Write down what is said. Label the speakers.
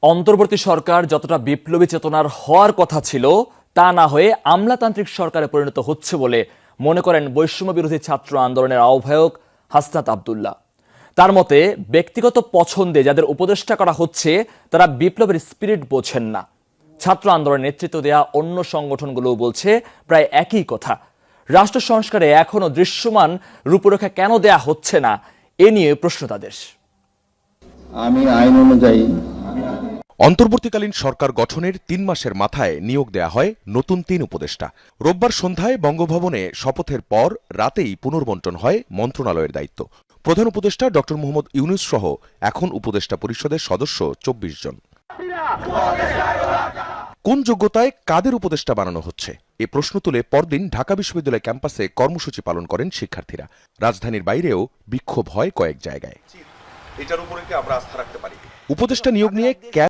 Speaker 1: অন্তর্বর্তী সরকার যতটা বিপ্লবী চেতনার হওয়ার কথা ছিল তা না হয়ে আমলাতান্ত্রিক সরকারে পরিণত হচ্ছে বলে মনে করেন বৈষম্য বিরোধী ছাত্র আন্দোলনের আহ্বায়ক হাসনাত আব্দুল্লাহ। তার মতে ব্যক্তিগত পছন্দে যাদের উপদেষ্টা করা হচ্ছে তারা বিপ্লবের স্পিরিট বোঝেন না। ছাত্র আন্দোলনের নেতৃত্ব দেয়া অন্য সংগঠনগুলোও বলছে প্রায় একই কথা। রাষ্ট্র সংস্কারে এখনো দৃশ্যমান রূপরেখা কেন দেয়া হচ্ছে না, এ নিয়ে প্রশ্ন তাদের।
Speaker 2: আমি আইন অনুযায়ী
Speaker 3: অন্তর্বর্তীকালীন সরকার গঠনের ৩ মাসের মাথায় নিয়োগ দেয়া হয় নতুন ৩ উপদেষ্টা। রোববার সন্ধ্যায় বঙ্গভবনে শপথের পর রাতেই পুনর্বণ্টন হয় মন্ত্রণালয়ের দায়িত্ব। প্রধান উপদেষ্টা ড মোহাম্মদ ইউনূস সহ এখন উপদেষ্টা পরিষদের সদস্য ২৪ জন। কোন যোগ্যতায় কাদের উপদেষ্টা বানানো হচ্ছে এ প্রশ্ন তুলে পরদিন ঢাকা বিশ্ববিদ্যালয় ক্যাম্পাসে কর্মসূচি পালন করেন শিক্ষার্থীরা। রাজধানীর বাইরেও বিক্ষোভ হয় কয়েক জায়গায়। এটার উপরে কি আমরা আস্থা রাখতে পারি? উপদেষ্টা নিয়োগ নিয়ে